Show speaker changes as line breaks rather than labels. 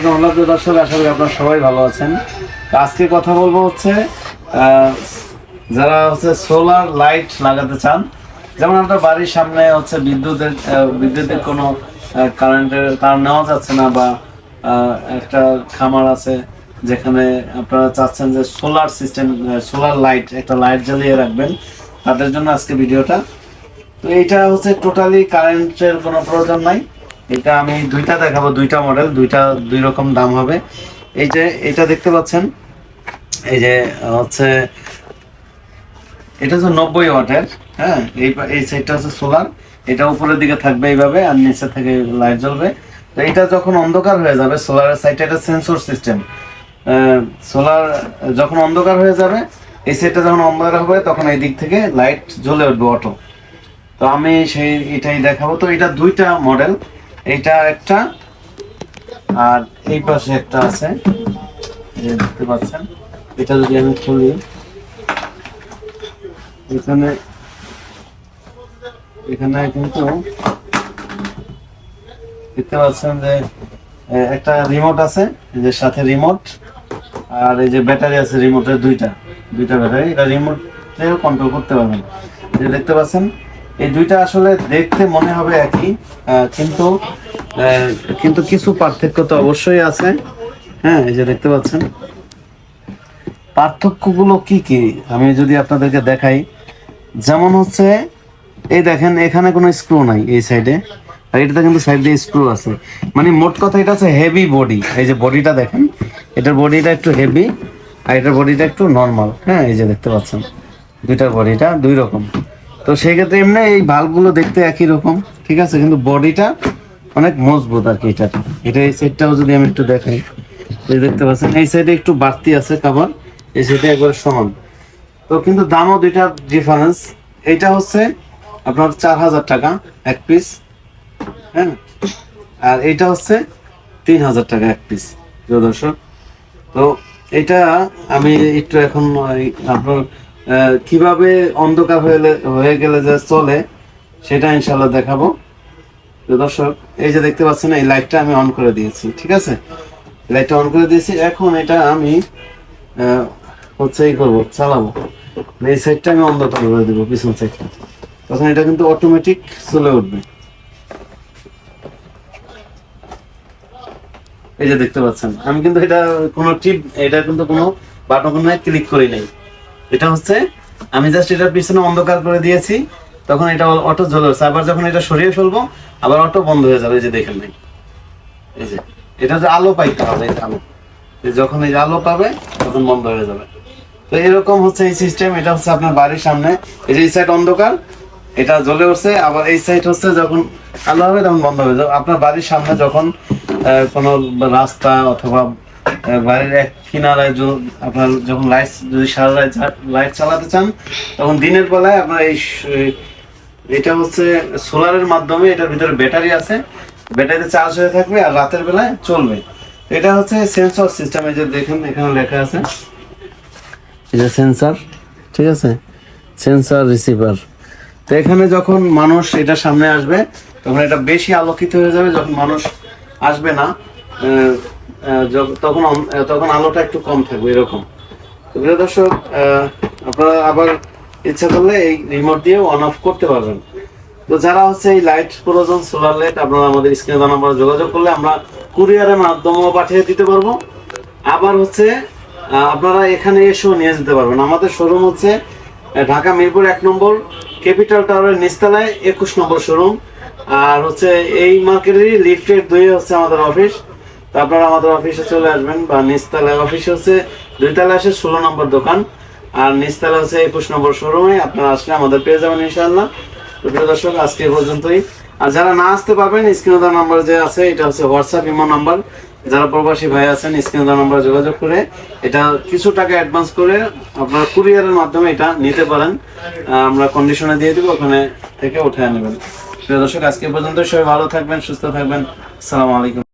আল্লাহ দর্শক, আশা করি আপনারা সবাই ভালো আছেন। আজকে কথা বলবো হচ্ছে যারা হচ্ছে সোলার লাইট লাগাতে চান, যেমন আপনার বাড়ির সামনে হচ্ছে বিদ্যুতের কোনো কারেন্টের তার নেওয়া যাচ্ছে না, বা একটা খামার আছে যেখানে আপনারা চাচ্ছেন যে সোলার সিস্টেম, সোলার লাইট, একটা লাইট জ্বালিয়ে রাখবেন, তাদের জন্য আজকে ভিডিওটা। তো এইটা হচ্ছে টোটালি কারেন্টের কোনো প্রয়োজন নাই। এটা আমি দুইটা দেখাবো, দুইটা মডেল, দুই রকম দাম হবে। এই যে এটা দেখতে পাচ্ছেন, এই যে হচ্ছে এটা হচ্ছে 90 ওয়াটের। হ্যাঁ, এই সাইডটা হচ্ছে সোলার, এটা উপরের দিকে থাকবে এইভাবে, আর নিচে থেকে লাইট জ্বলবে। তো এটা যখন অন্ধকার হয়ে যাবে, সোলারের সাইডটা এটা সেন্সর সিস্টেম। সোলার যখন অন্ধকার হয়ে যাবে, এই সাইডটা যখন অন্ধকার হবে তখন এই দিক থেকে লাইট জ্বলে উঠবে অটো। তো আমি এটাই দেখাবো। তো এটা দুইটা মডেল, এইটা একটা আর এই পাশে একটা আছে, দেখতে পাচ্ছেন। এটা যদি আমি খুলি, এখানে কিন্তু দেখতে পাচ্ছেন যে একটা রিমোট আছে, এই যে সাথে রিমোট, আর এই যে ব্যাটারি আছে, রিমোটের দুইটা ব্যাটারি, এটা রিমোটে কন্ট্রোল করতে পারবেন। যে দেখতে পাচ্ছেন, এই দুইটা আসলে দেখতে মনে হবে একই, কিন্তু কিছু পার্থক্য তো অবশ্যই আছে। হ্যাঁ, এই যে দেখতে পাচ্ছেন পার্থক্যগুলো কি কি আমি যদি আপনাদেরকে দেখাই। যেমন হচ্ছে এই দেখেন, এখানে কোনো স্ক্রু নাই এই সাইডে, আর এটাতে কিন্তু সাইড দিয়ে স্ক্রু আছে। মানে মোট কথা এটা হচ্ছে হেভি বডি। এই যে বডিটা দেখেন, এটার বডিটা একটু হেভি, আর এটার বডিটা একটু নর্মাল। হ্যাঁ, এই যে দেখতে পাচ্ছেন দুইটার বডিটা দুই রকম। তো সেই ক্ষেত্রে এমনি এই ভালগুলো দেখতে একই রকম, ঠিক আছে, কিন্তু বডিটা অনেক মজবুত আর কি। এটা এই সাইডটাও যদি আমি একটু দেখাই, এই দেখতে পাচ্ছেন এই সাইডে একটু বাড়তি আছে কাভার, এই সাইডে একবারে সমান। তো কিন্তু দামও দুইটা ডিফারেন্স। এইটা হচ্ছে আপনার 4000 টাকা এক পিস, হ্যাঁ, আর এইটা হচ্ছে 3000 টাকা এক পিস, প্রিয় দর্শক। তো এটা আমি একটু এখন আপনার কিভাবে অন্ধকার হয়ে গেলে যে চলে সেটা ইনশাল্লাহ দেখাবো, প্রিয় দর্শক। এই যে দেখতে পাচ্ছেন, এই লাইটটা আমি অন করে দিয়েছি, ঠিক আছে, লাইটটা অন করে দিয়েছি। এখন এটা আমি হচ্ছে চালাবো, এই সাইডটা আমি অন্ধকার করে দেবো, পিছন সাইডটা, তখন এটা কিন্তু অটোমেটিক চলে উঠবে। এই যে দেখতে পাচ্ছেন, আমি কিন্তু এটা কিন্তু কোনো বাটন ক্লিক করি নাই। এটা হচ্ছে আমি জাস্ট এটার পিছনে অন্ধকার করে দিয়েছি, তখন এটা অটো জ্বলে উঠছে। আবার যখন এটা সরিয়ে ফেলবো, আবার অটো বন্ধ হয়ে যাবে। এই যে দেখেন নাই, এই যে এটা যে আলো পাইতে হবে, এটা আলো, যখন এই আলো পাবে তখন বন্ধ হয়ে যাবে। তো এরকম হচ্ছে এই সিস্টেম। এটা হচ্ছে আপনার বাড়ির সামনে, এই যে এই সাইড অন্ধকার, এটা জ্বলে উঠছে, আবার এই সাইড হচ্ছে যখন আলো হবে তখন বন্ধ হয়ে যাবে। আপনার বাড়ির সামনে যখন কোনো রাস্তা অথবা বাড়ির এক কিনারায় আপনার যখন যদি সারা লাইট চালাতে চান, তখন দিনের বেলায় আপনার এটা হচ্ছে সোলারের মাধ্যমে, এটার ভিতরে ব্যাটারি আছে, ব্যাটারিতে চার্জ হয়ে থাকবে, আর রাতের বেলায় চলবে। এটা হচ্ছে সেন্সর সিস্টেম। এই যে দেখুন, এখানে লেখা আছে, এই যে সেন্সর, ঠিক আছে, সেন্সর রিসিভার। তো এখানে যখন মানুষ এটার সামনে আসবে, তখন এটা বেশি আলোকিত হয়ে যাবে। যখন মানুষ আসবে না, তখন আলোটা একটু কম থাকবে, এরকম। তো প্রিয় দর্শক, আপনারা আবার ইচ্ছা করলে এই রিমোট দিয়ে অন অফ করতে পারবেন। তো যারা হচ্ছে এই লাইট প্রয়োজন, সোলার লাইট, আপনারা আমাদের স্ক্রিনে দেওয়া নাম্বারে যোগাযোগ করলে আমরা কুরিয়ারের মাধ্যমেও পাঠিয়ে দিতে পারবো। আবার হচ্ছে আপনারা এখানে এসেও নিয়ে যেতে পারবেন। আমাদের শোরুম হচ্ছে ঢাকা মিরপুর 1 নম্বর ক্যাপিটাল টাওয়ারের নিচতলায় 21 নম্বর শোরুম, আর হচ্ছে এই মার্কেটেরই লিফটের 2 হচ্ছে আমাদের অফিস। তো আপনারা আমাদের অফিসে চলে আসবেন, বা নিচতলায় অফিস হচ্ছে 2 তলায় আসে 16 নম্বর দোকান, আর নিচতলা হচ্ছে 21 নম্বর শোরুমে। আপনারা আসলে আমাদের পেয়ে যাবেন ইনশাআল্লাহ। তো প্রিয় দর্শক, আজকে পর্যন্তই। আর যারা না আসতে পারবেন, স্ক্রিনে দেওয়া নাম্বার যে আছে, এটা হচ্ছে হোয়াটসঅ্যাপ ইমো নাম্বার। যারা প্রবাসী ভাই আছেন, স্ক্রিনে দেওয়া নাম্বারে যোগাযোগ করে এটা কিছু টাকা অ্যাডভান্স করে আপনারা কুরিয়ারের মাধ্যমে এটা নিতে পারেন। আমরা কন্ডিশনে দিয়ে দিব, ওখানে থেকে উঠে নেবেন। প্রিয় দর্শক, আজকে পর্যন্ত সবাই ভালো থাকবেন, সুস্থ থাকবেন। আসসালামু আলাইকুম।